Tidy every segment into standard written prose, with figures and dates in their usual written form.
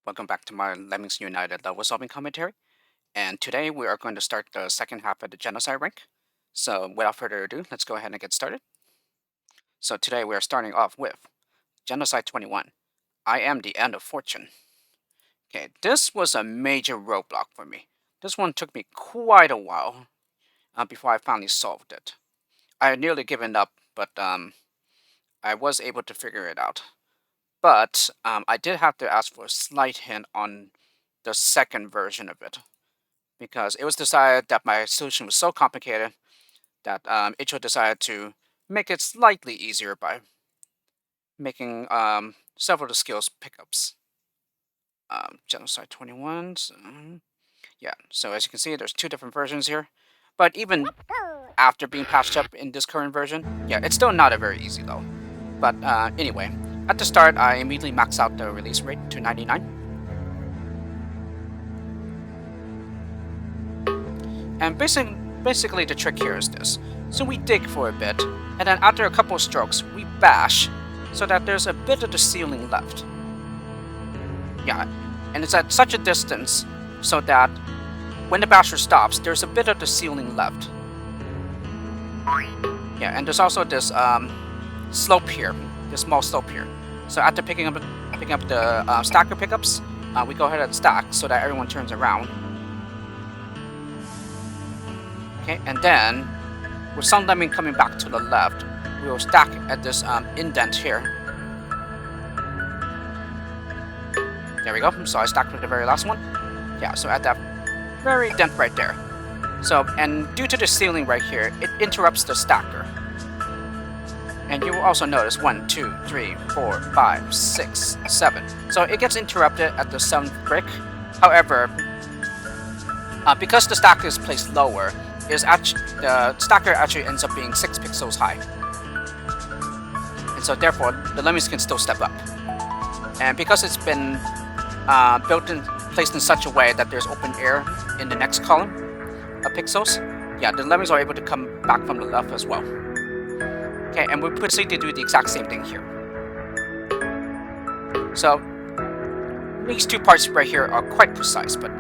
welcome back to my Lemmings United level solving commentary. And today we are going to start the second half of the Genocide rank. So without further ado, let's go ahead and get started. So today we are starting off with Genocide 21. I am the end of fortune. Okay, this was a major roadblock for me. This one took me quite a while before I finally solved it. I had nearly given up, but I was able to figure it out. But I did have to ask for a slight hint on the second version of it, because it was decided that my solution was so complicated that Icho decided to make it slightly easier by making several of the skills pickups. Genocide 21. Yeah, so as you can see, there's two different versions here. But even after being patched up in this current version, yeah, it's still not a very easy though. But anyway, at the start, I immediately maxed out the release rate to 99. And basically the trick here is this. So we dig for a bit, and then after a couple of strokes, we bash, so that there's a bit of the ceiling left. Yeah, and it's at such a distance, so that when the basher stops, there's a bit of the ceiling left. Yeah, and there's also this slope here, this small slope here. So after picking up the stacker pickups, we go ahead and stack so that everyone turns around. Okay, and then with some lemming coming back to the left, we will stack at this indent here. There we go. So I stacked with the very last one. Yeah, so at that very dent right there. So, and due to the ceiling right here, it interrupts the stacker. And you will also notice 1, 2, 3, 4, 5, 6, 7. So it gets interrupted at the 7th brick. However, because the stacker is placed lower, the stacker actually ends up being 6 pixels high. And so therefore, the lemmings can still step up. And because it's been placed in such a way that there's open air in the next column of pixels, yeah, the lemmings are able to come back from the left as well. Okay, and we proceed to do the exact same thing here. So these two parts right here are quite precise, but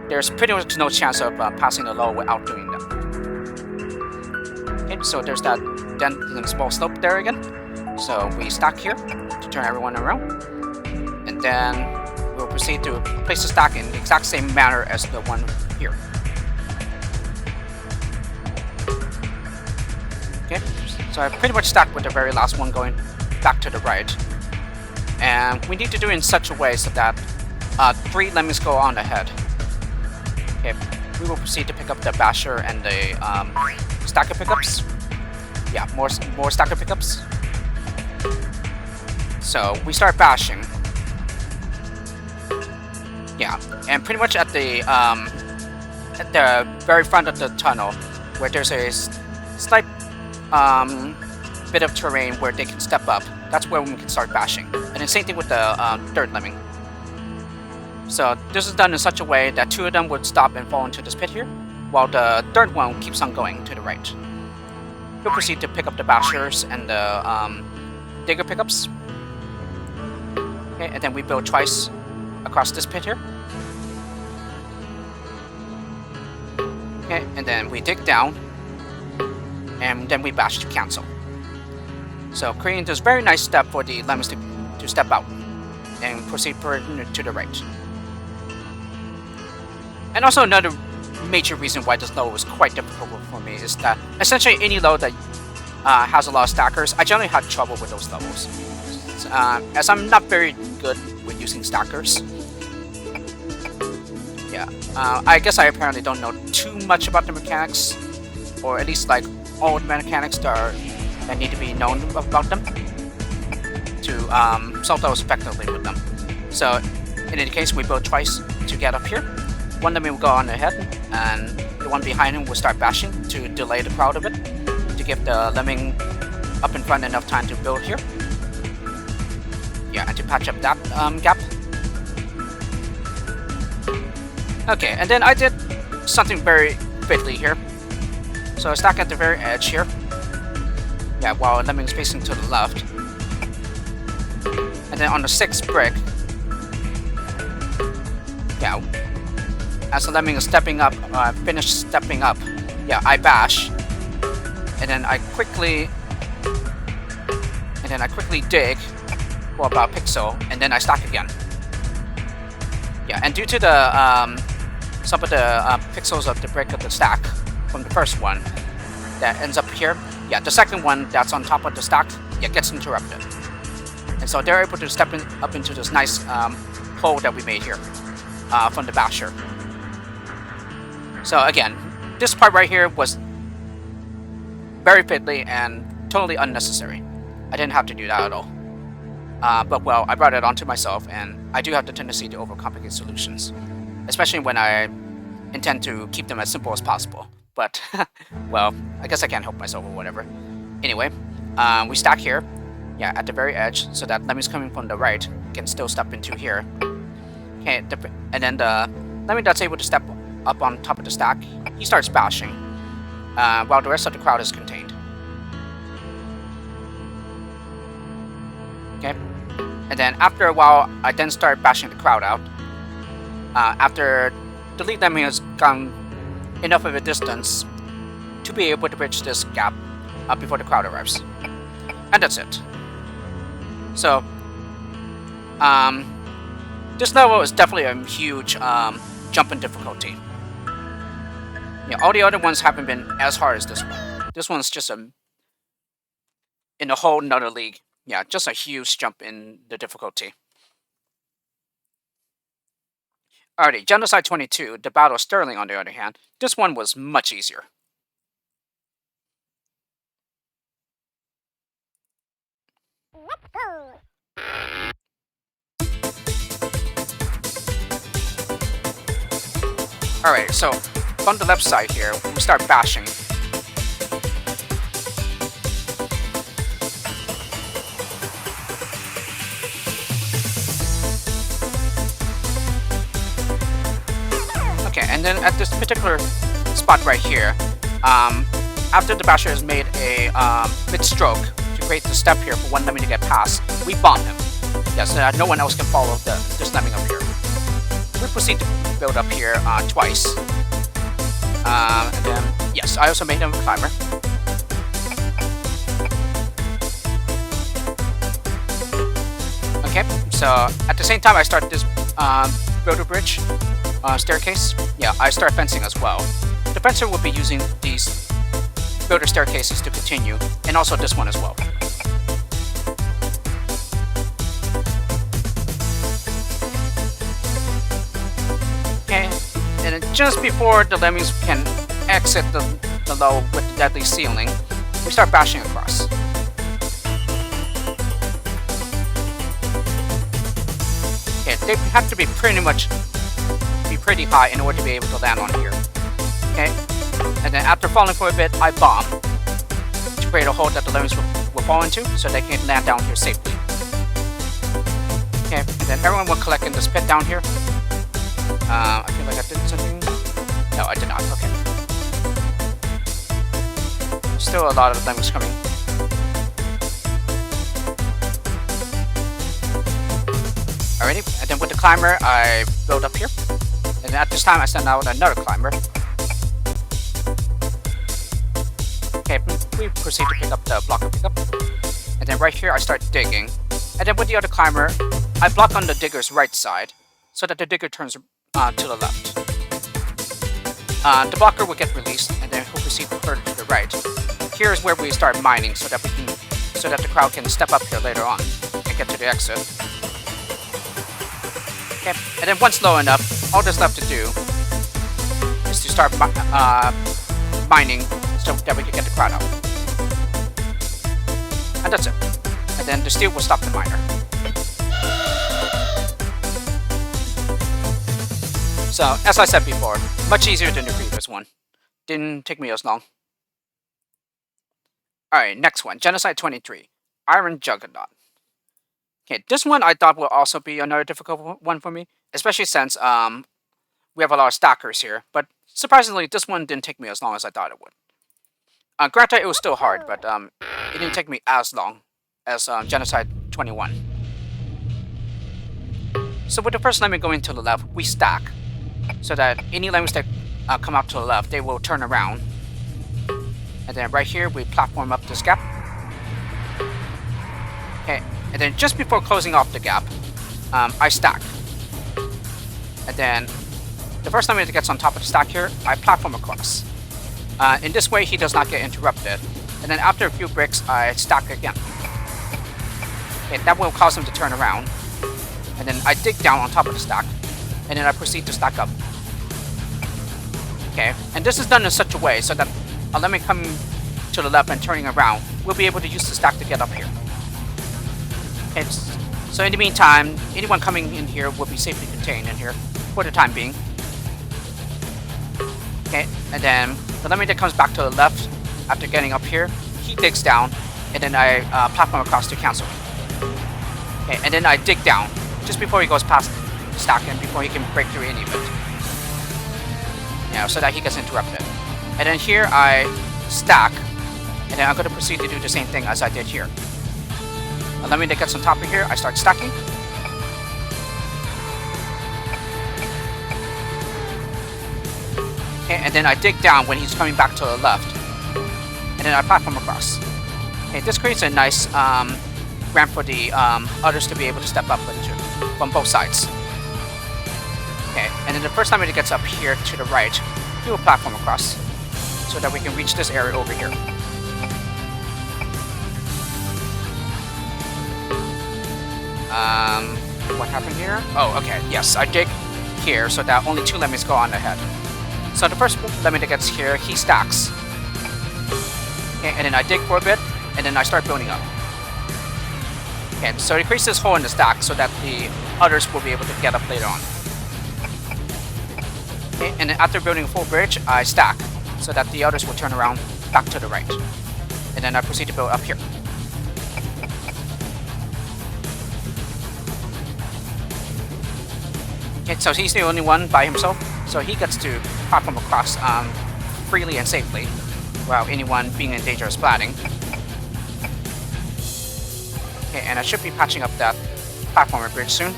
there's pretty much no chance of passing the law without doing them. Okay, so there's that dent and small slope there again. So we stack here to turn everyone around, and then we'll proceed to place the stack in the exact same manner as the one here. Okay, so I pretty much stacked with the very last one going back to the right. And we need to do it in such a way so that 3 lemmings go on ahead. Okay, we will proceed to pick up the basher and the stacker pickups. Yeah, more stacker pickups. So we start bashing. Yeah, and pretty much at the very front of the tunnel, where there's a slight bit of terrain where they can step up, that's where we can start bashing. And the same thing with the third lemming. So this is done in such a way that 2 of them would stop and fall into this pit here, while the third one keeps on going to the right. We'll proceed to pick up the bashers and the digger pickups. Okay, and then we build twice across this pit here. Okay, and then we dig down, and then we bash to cancel. So creating this very nice step for the lemmings to step out and proceed further to the right. And also another major reason why this load was quite difficult for me is that essentially any load that has a lot of stackers, I generally had trouble with those levels. As I'm not very good with using stackers. Yeah, I guess I apparently don't know too much about the mechanics, or at least like all the mechanics that need to be known about them to solve those effectively with them. So in any case, we build twice to get up here. One lemming will go on ahead, and the one behind him will start bashing to delay the crowd a bit, to give the lemming up in front enough time to build here. Yeah, and to patch up that gap. Okay, and then I did something very fiddly here. So I stack at the very edge here. Yeah, while lemming's facing to the left. And then on the 6th brick, yeah, as the lemming is stepping up, finished stepping up, yeah, I bash, and then I quickly dig for about a pixel, and then I stack again. Yeah, and due to the some of the pixels of the break of the stack from the first one that ends up here, yeah, the second one that's on top of the stack, yeah, gets interrupted. And so they're able to step up into this nice hole that we made here from the basher. So again, this part right here was very fiddly and totally unnecessary. I didn't have to do that at all. But well, I brought it onto myself, and I do have the tendency to overcomplicate solutions, especially when I intend to keep them as simple as possible. But, well, I guess I can't help myself or whatever. Anyway, we stack here, yeah, at the very edge, so that lemmings coming from the right can still step into here. Okay, and then the lemming that's able to step up on top of the stack, he starts bashing, while the rest of the crowd is contained. Okay, and then after a while, I then start bashing the crowd out. After the lead lemming has gone enough of a distance to be able to bridge this gap before the crowd arrives. And that's it. So, this level is definitely a huge jump in difficulty. Yeah, all the other ones haven't been as hard as this one. This one's just in a whole nother league. Yeah, just a huge jump in the difficulty. Alrighty, Genocide 22, the Battle of Sterling, on the other hand, this one was much easier. Let's go! Alright, so on the left side here, we start bashing. Okay, and then at this particular spot right here, after the basher has made a mid-stroke to create the step here for one lemming to get past, we bomb him. Yeah, so that no one else can follow this lemming up here. We proceed to build up here twice. And then, yes, I also made him a climber. Okay, so at the same time I start this builder bridge staircase, yeah, I start fencing as well. The fencer will be using these builder staircases to continue, and also this one as well. Okay, and then just before the lemmings can exit the low with the deadly ceiling, we start bashing across. Okay, they have to be pretty high in order to be able to land on here. Okay, and then after falling for a bit, I bomb to create a hole that the lemmings will fall into, so they can land down here safely. Okay, and then everyone will collect in this pit down here. I feel like I did something. No, I did not. Okay. Still a lot of lemmings coming. Alrighty, and then with the climber, I build up here. And at this time, I send out another climber. Okay, we proceed to pick up the blocker pickup. And then right here, I start digging. And then with the other climber, I block on the digger's right side, so that the digger turns to the left. The blocker will get released, and then he'll proceed further to the right. Here is where we start mining, so that the crowd can step up here later on and get to the exit. Okay, and then once low enough, all that's left to do is to start mining so that we can get the crowd out. And that's it. And then the steel will stop the miner. So, as I said before, much easier than the previous one. Didn't take me as long. Alright, next one. Genocide 23. Iron Juggernaut. Okay, this one I thought will also be another difficult one for me, especially since we have a lot of stackers here, but surprisingly, this one didn't take me as long as I thought it would. Granted, it was still hard, but it didn't take me as long as Genocide 21. So with the first lemming going to the left, we stack, so that any lemmings that come out to the left, they will turn around. And then right here, we platform up this gap. Okay, and then just before closing off the gap, I stack. And then the first lemming that gets on top of the stack here, I platform across. In this way, he does not get interrupted. And then after a few bricks, I stack again. Okay, that will cause him to turn around. And then I dig down on top of the stack. And then I proceed to stack up. Okay, and this is done in such a way so that a lemming coming to the left and turning around will be able to use the stack to get up here. Okay, so in the meantime, anyone coming in here will be safely contained in here for the time being. Okay, and then the lemming that comes back to the left after getting up here, he digs down, and then I platform across to cancel. Okay, and then I dig down just before he goes past the stack and before he can break through any of it. Yeah, so that he gets interrupted. And then here I stack, and then I'm going to proceed to do the same thing as I did here. A lemming that gets on top of here, I start stacking. Okay, and then I dig down when he's coming back to the left. And then I platform across. Okay, this creates a nice ramp for the others to be able to step up into from both sides. Okay, and then the first time it gets up here to the right, we will platform across so that we can reach this area over here. What happened here? Oh, okay, yes, I dig here so that only 2 lemmings go on ahead. So the first lemming that gets here, he stacks. Okay, and then I dig for a bit, and then I start building up. Okay, so it creates this hole in the stack so that the others will be able to get up later on. Okay, and then after building a full bridge, I stack so that the others will turn around back to the right. And then I proceed to build up here. Okay, so he's the only one by himself, so he gets to platform across freely and safely without anyone being in danger of splatting. Okay, and I should be patching up that platformer bridge soon.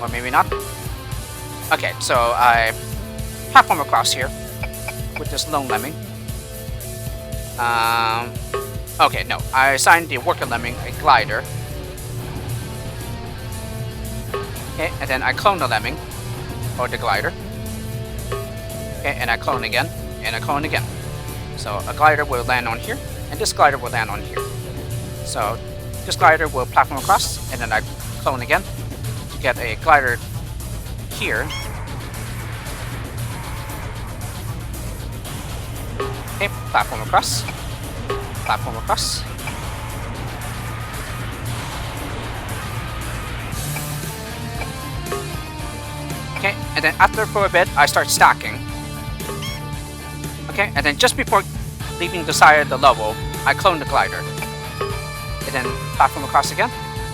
Or maybe not. Okay, so I platform across here with this lone lemming. Okay, no, I assigned the worker lemming a glider. Okay, and then I clone the lemming, or the glider. Okay, and I clone again, and I clone again. So a glider will land on here, and this glider will land on here. So this glider will platform across, and then I clone again to get a glider here. Okay, platform across. Platform across. Okay, and then after for a bit, I start stacking. Okay, and then just before leaving the side of the level, I clone the glider. And then platform across again.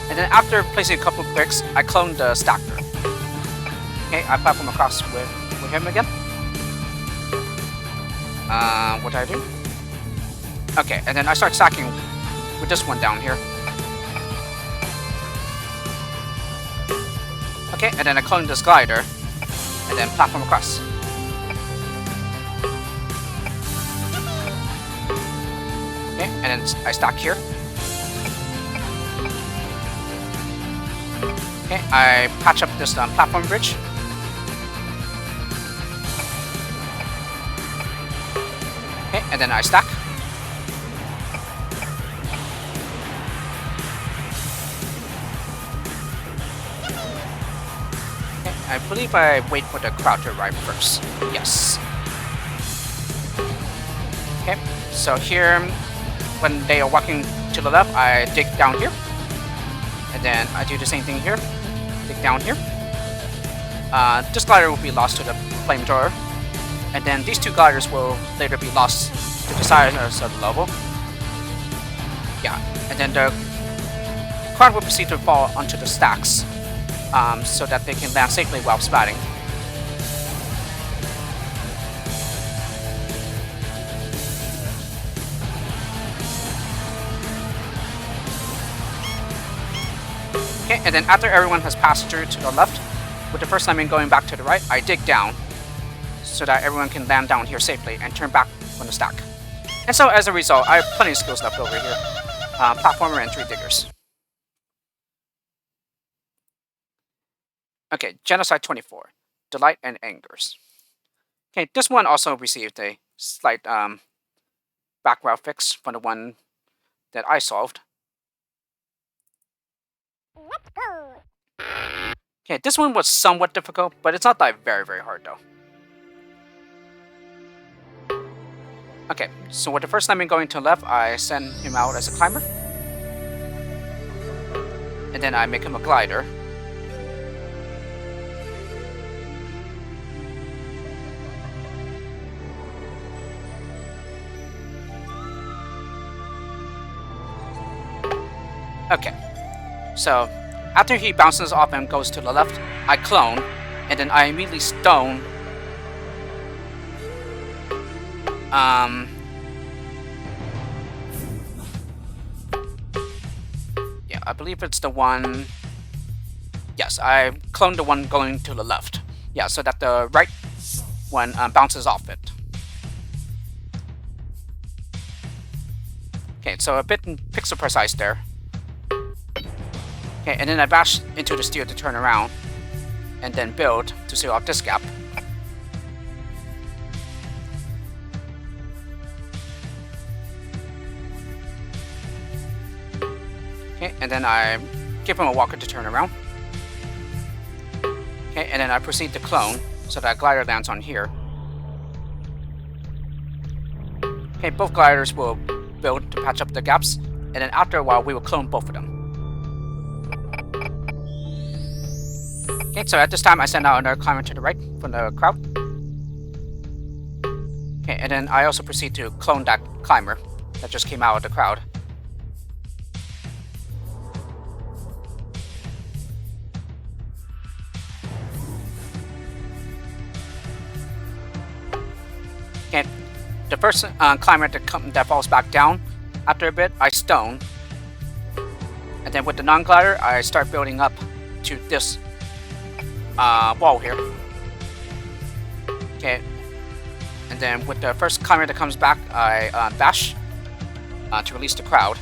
And then after placing a couple of bricks, I clone the stacker. Okay, I platform across with him again. What did I do? Okay, and then I start stacking with this one down here. Okay, and then I clone this glider, and then platform across. Okay, and then I stack here. Okay, I patch up this platform bridge. Okay, and then I stack. Okay, I believe I wait for the crowd to arrive first. Yes. Okay, so here, when they are walking to the left, I dig down here. And then I do the same thing here. Dig down here. This glider will be lost to the flamethrower. And then these 2 gliders will later be lost to the sides of the level. Yeah, and then the crowd will proceed to fall onto the stacks so that they can land safely while splatting. Okay, and then after everyone has passed through to the left, with the first lemming going back to the right, I dig down so that everyone can land down here safely and turn back on the stack. And so as a result, I have plenty of skills left over here. Platformer and tree diggers. Okay, Genocide 24. Delight and Angers. Okay, this one also received a slight background fix from the one that I solved. Let's go. Okay, this one was somewhat difficult, but it's not like very, very hard though. Okay, so with the first lemming going to the left, I send him out as a climber. And then I make him a glider. Okay, so after he bounces off and goes to the left, I clone, and then I immediately stone. Yeah, I believe it's the one. Yes, I cloned the one going to the left. Yeah, so that the right one bounces off it. Okay, so a bit pixel precise there. Okay, and then I bash into the steel to turn around, and then build to seal off this gap. Okay, and then I give him a walker to turn around. Okay, and then I proceed to clone, so that glider lands on here. Okay, both gliders will build to patch up the gaps, and then after a while we will clone both of them. Okay, so at this time I send out another climber to the right from the crowd. Okay, and then I also proceed to clone that climber that just came out of the crowd. Okay, the first climber that falls back down, after a bit I stone. And then with the non-glider, I start building up to this wall here. Okay, and then with the first climber that comes back, I bash to release the crowd.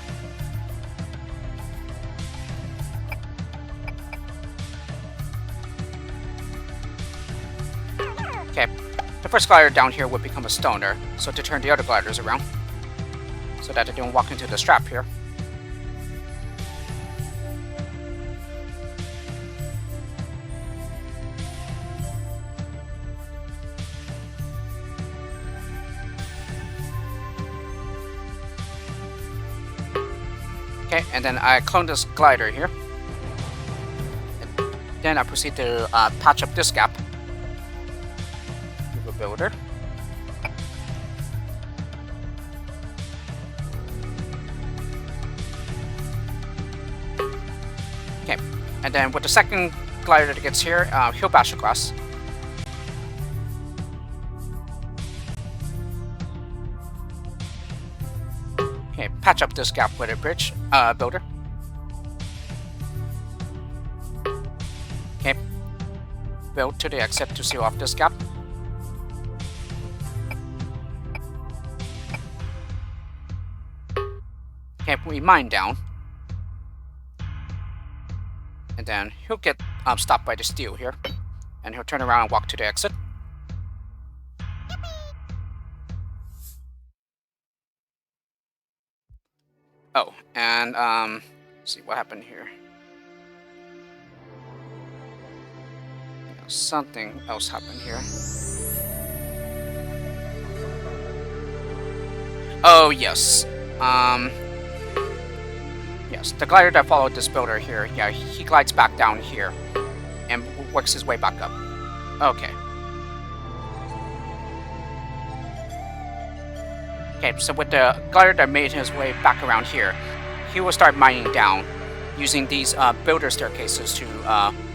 Okay, the first glider down here would become a stoner, so to turn the other gliders around, so that they don't walk into the strap here. Okay, and then I clone this glider here. And then I proceed to patch up this gap. Move a builder. Okay, and then with the second glider that gets here, he'll bash across. Okay, patch up this gap with a bridge builder. Okay, build to the exit to seal off this gap. Okay, we mine down. And then he'll get stopped by the steel here. And he'll turn around and walk to the exit. Oh, and let's see what happened here. Something else happened here. Oh yes. Yes, the glider that followed this builder here, yeah, he glides back down here and works his way back up. Okay. Okay, so with the glider that made his way back around here, he will start mining down using these builder staircases to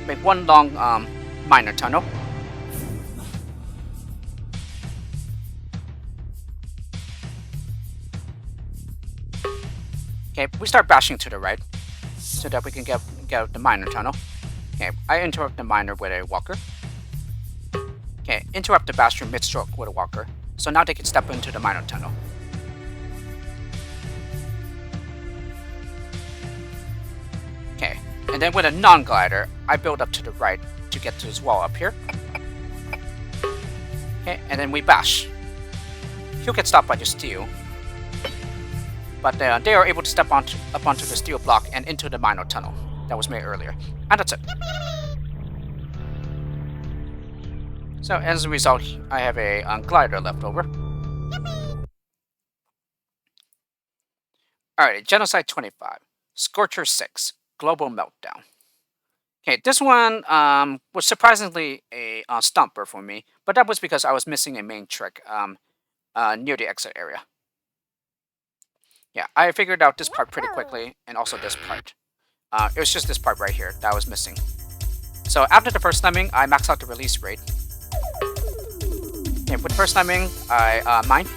make one long miner tunnel. Okay, we start bashing to the right so that we can get get out the miner tunnel. Okay, I interrupt the miner with a walker. Okay, interrupt the bastion mid-stroke with a walker. So now they can step into the miner tunnel. Okay, and then with a non-glider, I build up to the right to get to this wall up here. Okay, and then we bash. He'll get stopped by the steel. But they are able to step up onto the steel block and into the miner tunnel that was made earlier. And that's it. So as a result, I have a glider left over. Alright, Genocide 25. Scorcher 6. Global Meltdown. Okay, this one was surprisingly a stomper for me, but that was because I was missing a main trick near the exit area. Yeah, I figured out this part pretty quickly, and also this part. It was just this part right here that I was missing. So after the first lemming, I maxed out the release rate. Okay, with the first lemming, I mine.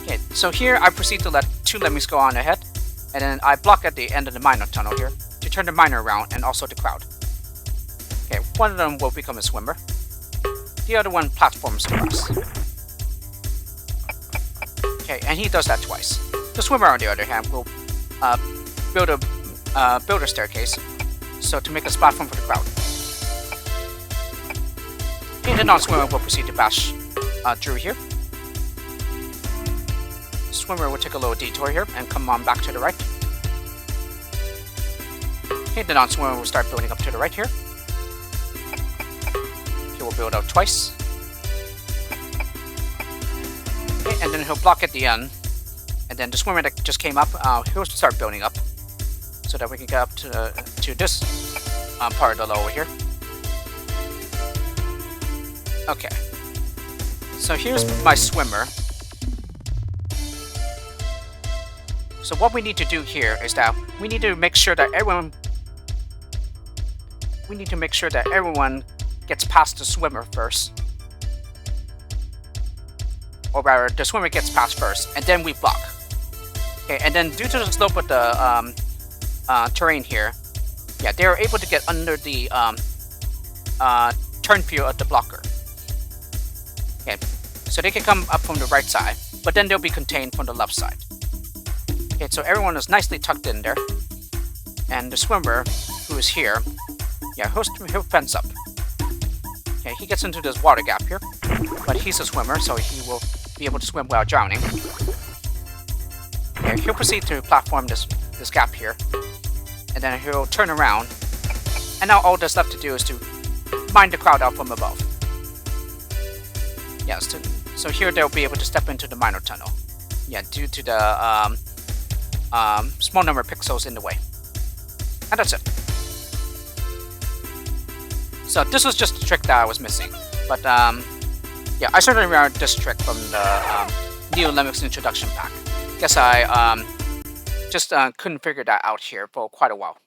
Okay, so here I proceed to let 2 lemmings go on ahead, and then I block at the end of the miner tunnel here to turn the miner around and also the crowd. Okay, one of them will become a swimmer. The other one platforms across. Okay, and he does that twice. The swimmer, on the other hand, will build a staircase, so to make a platform for the crowd. And the non-swimmer will proceed to bash Drew here. Swimmer will take a little detour here and come on back to the right. Okay, the non-swimmer will start building up to the right here. He will build out twice. Okay, and then he'll block at the end. And then the swimmer that just came up, he'll start building up so that we can get up to this part of the lower here. Okay. So here's my swimmer. So what we need to do here is that we need to make sure that everyone gets past the swimmer first. Or rather, the swimmer gets past first, and then we block. Okay, and then due to the slope of the terrain here, yeah, they are able to get under the turn field of the blocker. Okay, so they can come up from the right side, but then they'll be contained from the left side. Okay, so everyone is nicely tucked in there, and the swimmer, who is here, yeah, he'll fence up. Okay, he gets into this water gap here, but he's a swimmer, so he will be able to swim without drowning. Okay, he'll proceed to platform this gap here, and then he'll turn around, and now all that's left to do is to mine the crowd out from above. Yes, so here they'll be able to step into the miner tunnel. Yeah, due to the small number of pixels in the way. And that's it. So this was just a trick that I was missing. But yeah, I certainly remember this trick from the Neo Lemmings introduction pack. Guess I just couldn't figure that out here for quite a while.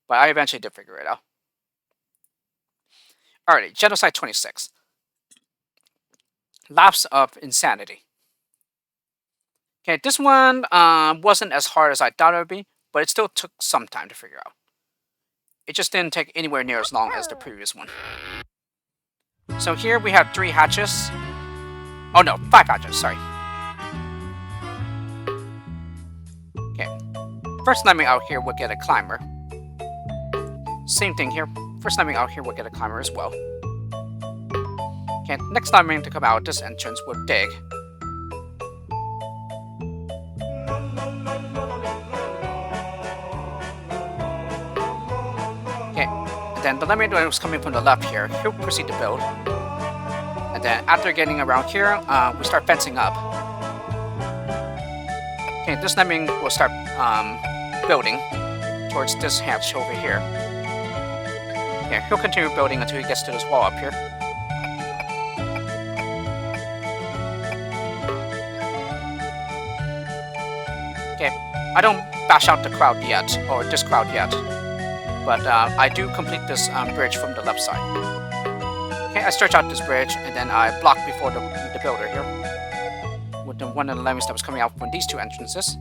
But I eventually did figure it out. Alrighty, Genocide 26. Lapse of Insanity. Okay, this one wasn't as hard as I thought it would be, but it still took some time to figure out. It just didn't take anywhere near as long as the previous one. So here we have 3 hatches. Oh no, 5 hatches, sorry. Okay, first lemming out here will get a climber. Same thing here, first lemming out here will get a climber as well. Okay, next lemming to come out this entrance will dig. Then the lemming that was coming from the left here, he'll proceed to build. And then after getting around here, we start fencing up. Okay, this lemming will start building towards this hatch over here. Yeah, he'll continue building until he gets to this wall up here. Okay, I don't bash out the crowd yet, or this crowd yet. But I do complete this bridge from the left side. Okay, I stretch out this bridge, and then I block before the builder here with one of the lemmings that was coming out from these 2 entrances.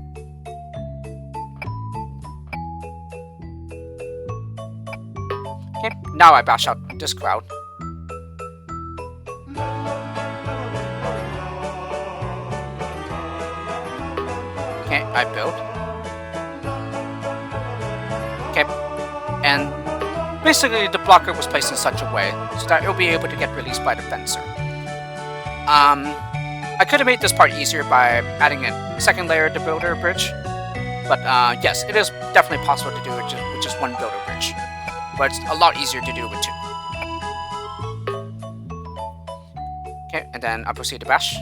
Now I bash out this crowd. Okay, I build. Okay, and basically the blocker was placed in such a way so that it'll be able to get released by the fencer. I could have made this part easier by adding a second layer to builder bridge, but yes, it is definitely possible to do it with just one builder bridge, but it's a lot easier to do with two. Okay, and then I proceed to bash.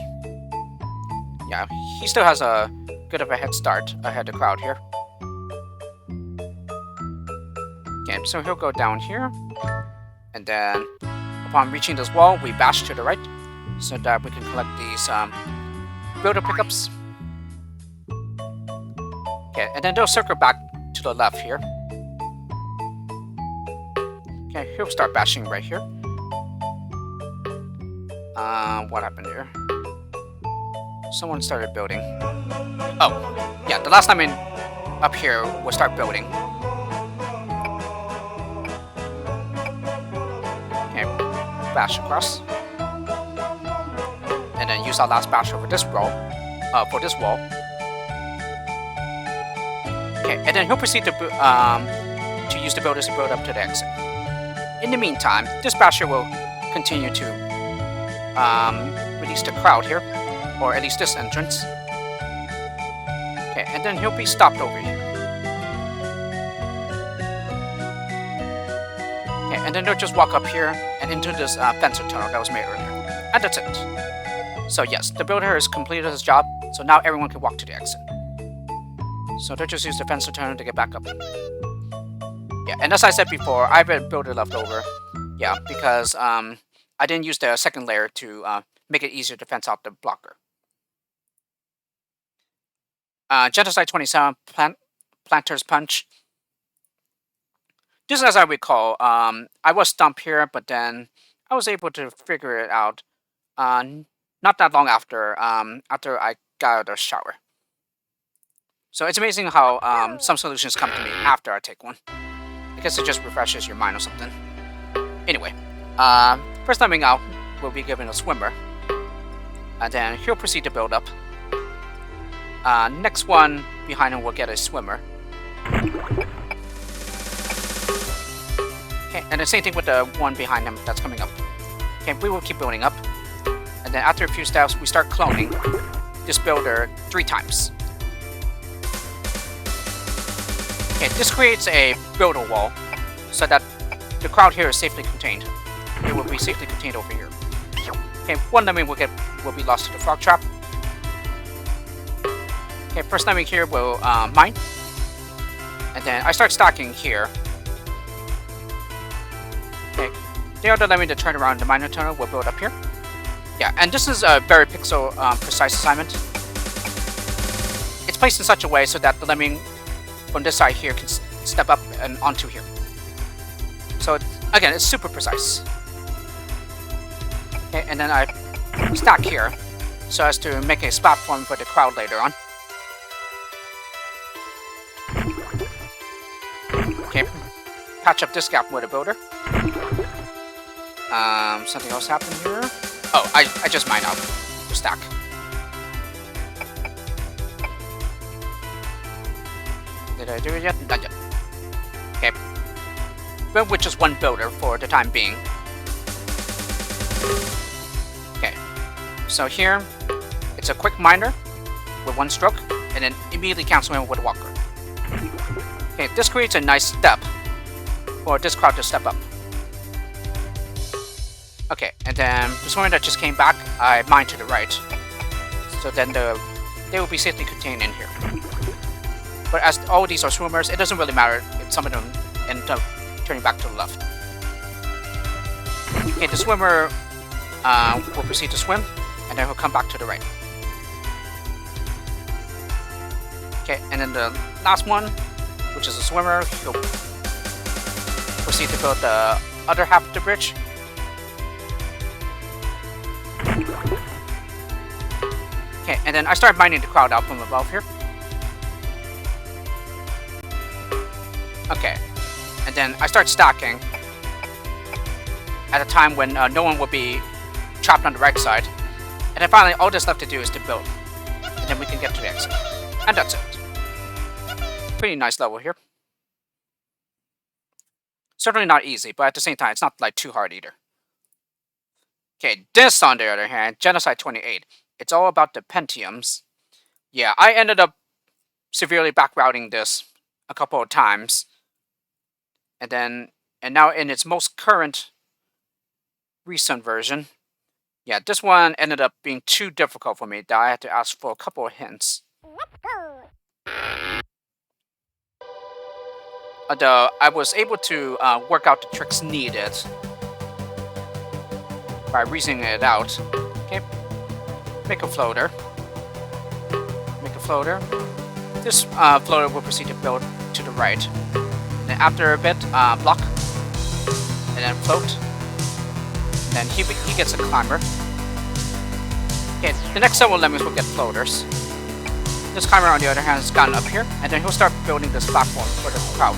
Yeah, he still has a good of a head start ahead of the crowd here. Okay, so he'll go down here, and then upon reaching this wall, we bash to the right so that we can collect these builder pickups. Okay, and then they'll circle back to the left here. Okay, he'll start bashing right here. What happened here? Someone started building. Oh, yeah, the last time in up here, we'll start building. Okay, bash across. And then use our last bash over this wall, for this wall. Okay, and then he'll proceed to use the builders to build up to the exit. In the meantime, this basher will continue to release the crowd here, or at least this entrance. Okay, and then he'll be stopped over here. Okay, and then they'll just walk up here and into this fencer tunnel that was made earlier. And that's it. So yes, the builder has completed his job, so now everyone can walk to the exit. So they'll just use the fencer tunnel to get back up. Yeah, and as I said before, I have a builder left over. Yeah, because I didn't use the second layer to make it easier to fence out the blocker. Genocide 27, Planter's Punch. Just as I recall, I was stumped here, but then I was able to figure it out not that long after after I got out of the shower. So it's amazing how some solutions come to me after I take one. I guess it just refreshes your mind or something. Anyway, first timing out, we'll be given a swimmer. And then he'll proceed to build up. Next one behind him will get a swimmer. Okay, and the same thing with the one behind him that's coming up. Okay, we will keep building up. And then after a few steps, we start cloning this builder 3 times. Okay, this creates a builder wall so that the crowd here is safely contained. It will be safely contained over here. Okay, one lemming will be lost to the frog trap. Okay, first lemming here will mine. And then I start stacking here. Okay, the other lemming to turn around the miner tunnel will build up here. Yeah, and this is a very pixel precise assignment. It's placed in such a way so that the lemming from this side here can step up and onto here. So again, it's super precise. Okay, and then I stack here so as to make a platform for the crowd later on. Okay, patch up this gap with a builder. Something else happened here. Oh, I just mined out the stack. Did I do it yet? Not yet. Okay. But with just one builder for the time being. Okay. So here, it's a quick miner with 1 stroke, and then immediately cancel him with a walker. Okay, this creates a nice step for this crowd to step up. Okay, and then the swimmer that just came back, I mine to the right. So then they will be safely contained in here. But as all these are swimmers, it doesn't really matter if some of them end up turning back to the left. Okay, the swimmer will proceed to swim, and then he'll come back to the right. Okay, and then the last one, which is a swimmer, he'll proceed to build the other half of the bridge. Okay, and then I start mining the crowd out from above here. Okay, and then I start stacking at a time when no one would be trapped on the right side. And then finally, all that's left to do is to build. And then we can get to the exit. And that's it. Pretty nice level here. Certainly not easy, but at the same time, it's not like too hard either. Okay, this on the other hand, Genocide 28. It's all about the Pentiums. Yeah, I ended up severely backrouting this a couple of times. And now in its most current recent version, yeah, this one ended up being too difficult for me that I had to ask for a couple of hints. Let's go. Although I was able to work out the tricks needed by reasoning it out. Okay, make a floater. Make a floater. This floater will proceed to build to the right. Then after a bit, block. And then float. And then he gets a climber. Okay, the next several lemmings will get floaters. This climber, on the other hand, has gotten up here, and then he'll start building this platform for the crowd,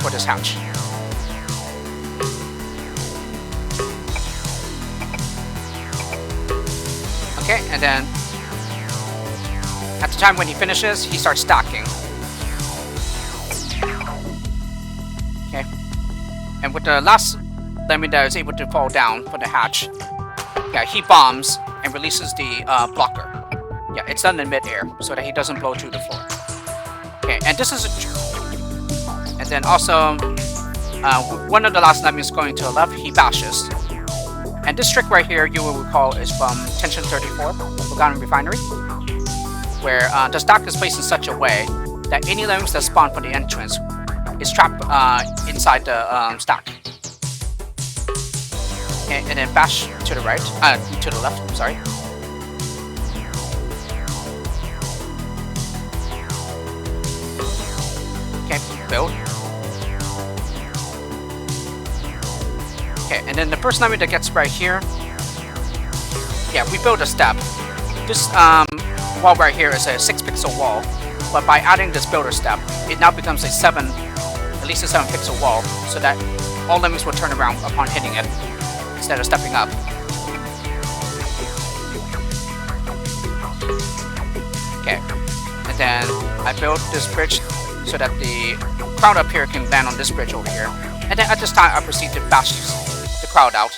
for this hatch. Okay, and then at the time when he finishes, he starts stacking. Okay, and with the last lemming that is able to fall down for the hatch, yeah, he bombs and releases the blocker. Yeah, it's done in mid-air so that he doesn't blow through the floor. Okay, and this is and then also one of the last lemmings going to the left, he bashes. And this trick right here, you will recall, is from Tension 34, Forgotten Refinery, where the stack is placed in such a way that any lemmings that spawn for the entrance is trapped inside the stack. Okay, and then bash to the right, to the left, I'm sorry. Okay, build. Okay, and then the first lemming that gets right here, yeah, we build a step. This wall right here is a 6-pixel wall, but by adding this builder step, it now becomes at least a 7-pixel wall, so that all lemmings will turn around upon hitting it, instead of stepping up. Okay, and then I build this bridge so that the crowd up here can land on this bridge over here. And then at this time, I proceed to bash the crowd out.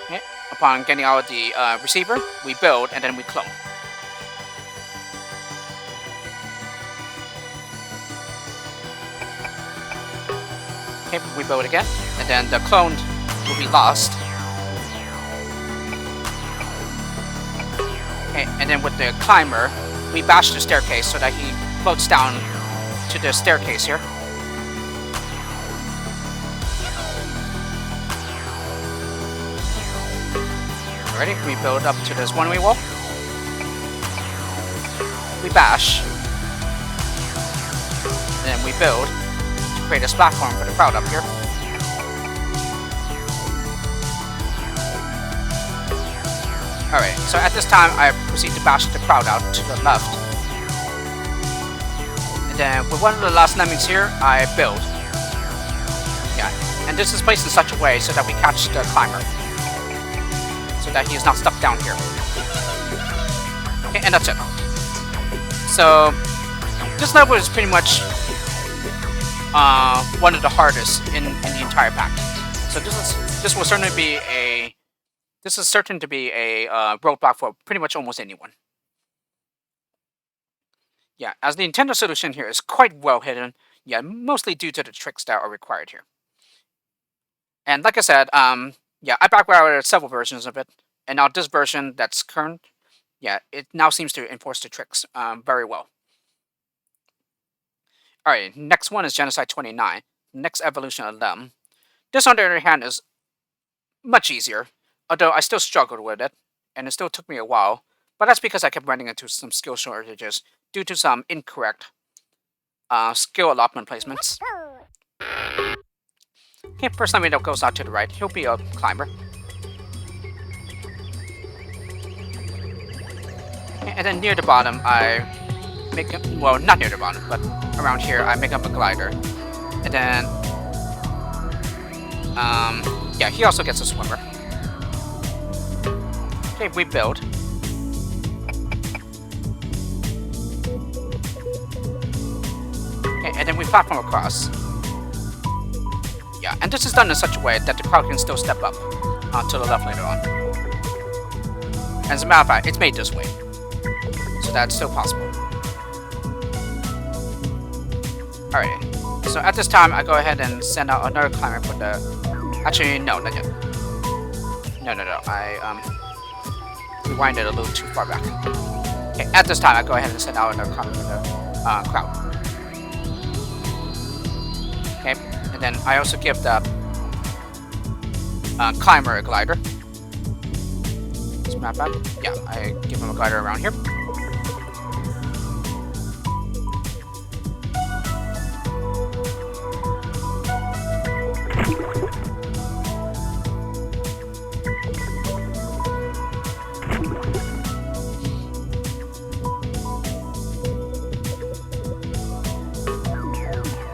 Okay. Upon getting out of the receiver, we build and then we clone. Okay, we build again, and then the clone will be lost. Okay, and then with the climber, we bash the staircase so that he floats down to the staircase here. Alrighty, we build up to this one-way wall. We bash. And then we build to create this platform for the crowd up here. Alright, so at this time I proceed to bash the crowd out to the left. And then with one of the last lemmings here, I build. Yeah, and this is placed in such a way so that we catch the climber. So that he is not stuck down here. Okay, and that's it. So, this level is pretty much one of the hardest in the entire pack. So this will certainly be a certain to be a roadblock for pretty much almost anyone. Yeah, as the Nintendo solution here is quite well hidden, yeah, mostly due to the tricks that are required here. And like I said, yeah, I backrouted several versions of it, and now this version that's current, yeah, it now seems to enforce the tricks very well. Alright, next one is Genocide 29, next evolution of them. This, on the other hand, is much easier, although I still struggled with it, and it still took me a while, but that's because I kept running into some skill shortages due to some incorrect skill allotment placements. Okay, first time that goes out to the right, he'll be a climber. Okay, and then near the bottom, I make him, well, not near the bottom, but around here, I make him a glider. And then, yeah, he also gets a swimmer. Okay, we build. Okay, and then we platform across. Yeah, and this is done in such a way that the crowd can still step up to the left later on. As a matter of fact, it's made this way, so that's still possible. Alright, so at this time, I go ahead and send out another climber for the... Actually, no, not yet. No, I rewind it a little too far back. Okay, at this time, I go ahead and send out another climber for the crowd. Okay, and then I also give the climber a glider. Map out. Yeah, I give him a glider around here.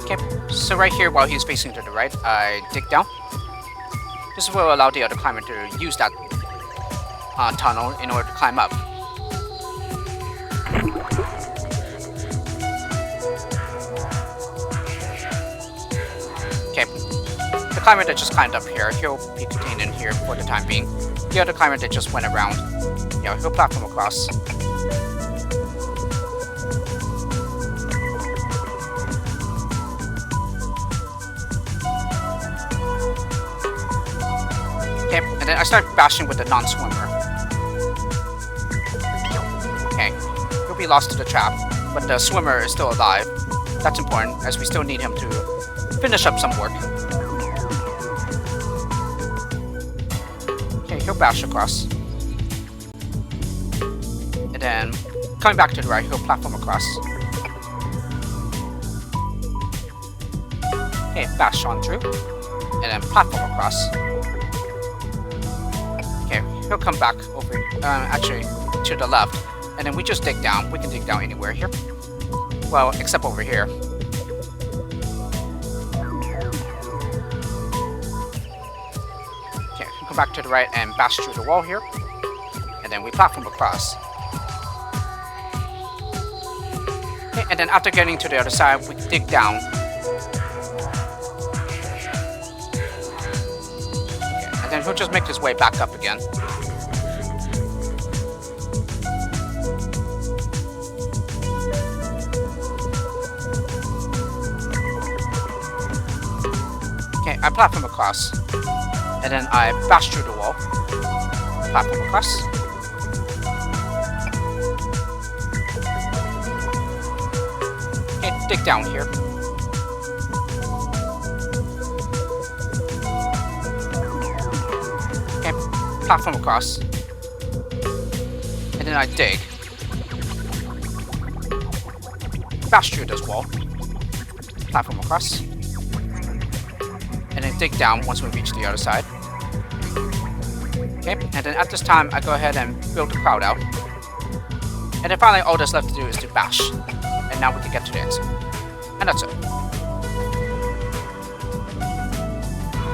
Okay, so right here, while he's facing to the right, I dig down. This will allow the other climber to use that tunnel in order to climb up. Okay, the climber that just climbed up here, he'll be contained in here for the time being. The other climber that just went around, yeah, he'll platform across. Okay, and then I start bashing with the non-swimmer. Okay, he'll be lost to the trap, but the swimmer is still alive. That's important, as we still need him to finish up some work. Okay, he'll bash across. And then, coming back to the right, he'll platform across. Okay, bash on through. And then platform across. He'll come back over, actually, to the left, and then we just dig down. We can dig down anywhere here. Well, except over here. Okay, we'll come back to the right and bash through the wall here, and then we platform across. Okay, and then after getting to the other side, we dig down. Okay, and then he'll just make his way back up again. Okay, I platform across, and then I bash through the wall, platform across. Okay, dig down here. Okay, platform across, and then I dig, bash through this wall, platform across. And then dig down once we reach the other side. Okay, and then at this time, I go ahead and build the crowd out. And then finally, all that's left to do is to bash. And now we can get to the exit. And that's it.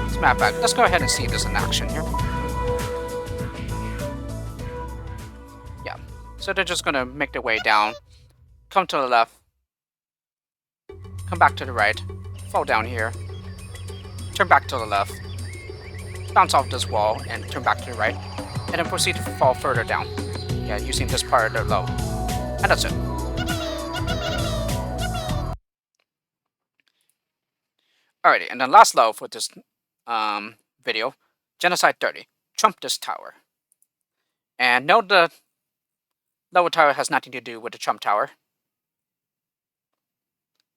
As a matter of fact, let's go ahead and see this in action here. Yeah, so they're just gonna make their way down, come to the left, come back to the right, fall down here, turn back to the left, bounce off this wall, and turn back to the right, and then proceed to fall further down. Yeah, using this part of the low. And that's it. Alrighty, and then last low for this video, Genocide 30. Trump this tower. And note the lower tower has nothing to do with the Trump tower.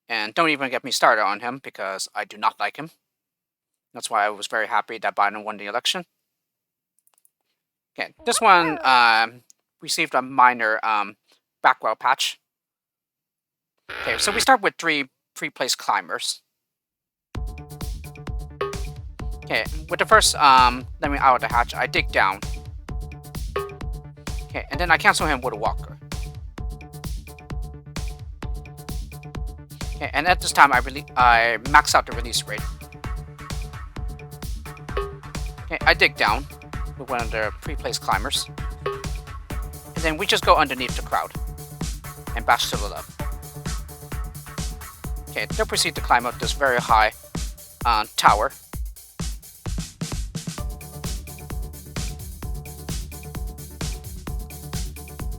And don't even get me started on him, because I do not like him. That's why I was very happy that Biden won the election. Okay, this one received a minor background patch. Okay, so we start with three pre-placed climbers. Okay, with the first let me out of the hatch, I dig down. Okay, and then I cancel him with a walker. Okay, and at this time I max out the release rate. Okay, I dig down with one of the pre-placed climbers. And then we just go underneath the crowd and bash to the left. Okay, they'll proceed to climb up this very high tower.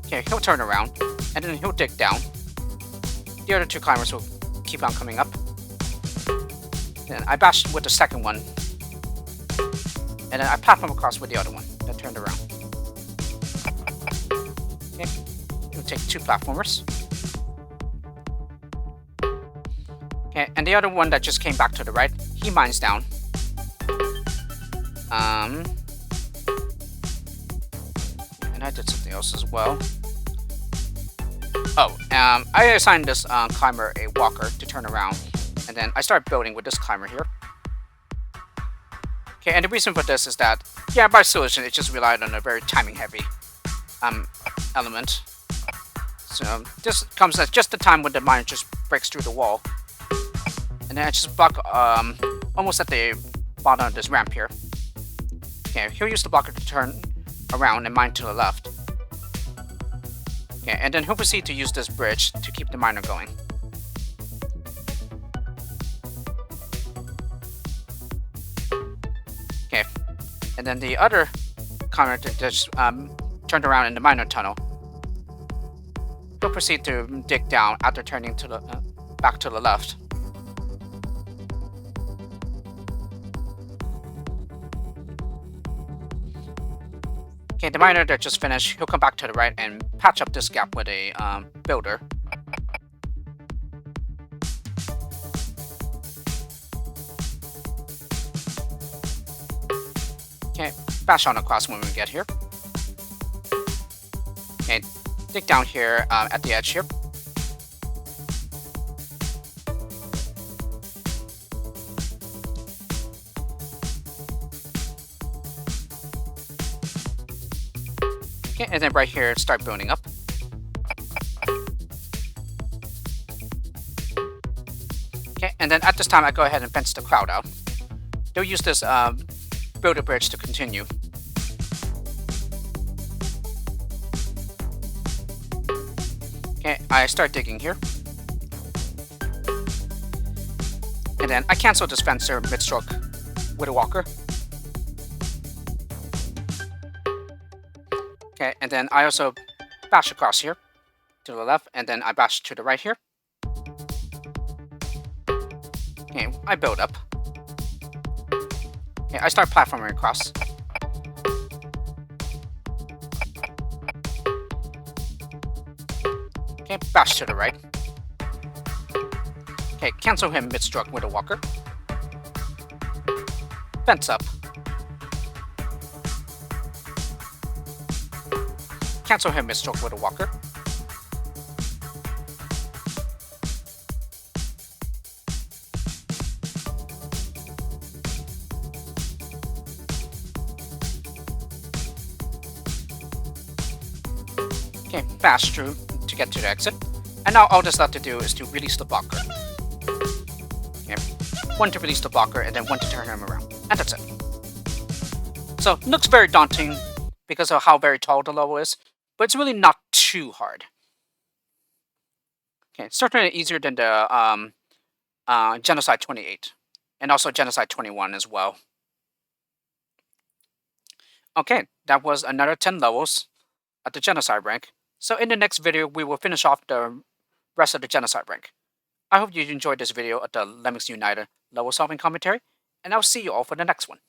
Okay, he'll turn around, and then he'll dig down. The other two climbers will keep on coming up. Then I bash with the second one, and then I platform across with the other one that turned around. Okay, we'll take two platformers. Okay, and the other one that just came back to the right, he mines down. And I did something else as well. Oh, I assigned this climber a walker to turn around, and then I start building with this climber here. Okay, and the reason for this is that, yeah, by solution, it just relied on a very timing-heavy element. So this comes at just the time when the miner just breaks through the wall. And then I just block almost at the bottom of this ramp here. Okay, he'll use the blocker to turn around and mine to the left. Okay, and then he'll proceed to use this bridge to keep the miner going. Okay, and then the other climber that just turned around in the miner tunnel, he'll proceed to dig down after turning to the back to the left. Okay, the miner that just finished, he'll come back to the right and patch up this gap with a builder. Okay, bash on across when we get here. Okay, dig down here at the edge here. Okay, and then right here, start building up. Okay, and then at this time, I go ahead and fence the crowd out. They'll use this builder bridge to continue. Okay, I start digging here. And then I cancel this fencer mid-stroke with a walker. Okay, and then I also bash across here to the left, and then I bash to the right here. Okay, I build up. Okay, I start platforming across. Okay, bash to the right. Okay, cancel him mid-stroke with a walker. Fence up. Cancel him mid-stroke with a walker. Okay, bash through to get to the exit. And now all that's left to do is to release the blocker. Okay, one to release the blocker and then one to turn him around. And that's it. So, it looks very daunting because of how very tall the level is, but it's really not too hard. Okay, it's certainly easier than the Genocide 28, and also Genocide 21 as well. Okay, that was another 10 levels at the Genocide rank. So in the next video, we will finish off the rest of the Genocide rank. I hope you enjoyed this video at the Lemmings United level solving commentary, and I'll see you all for the next one.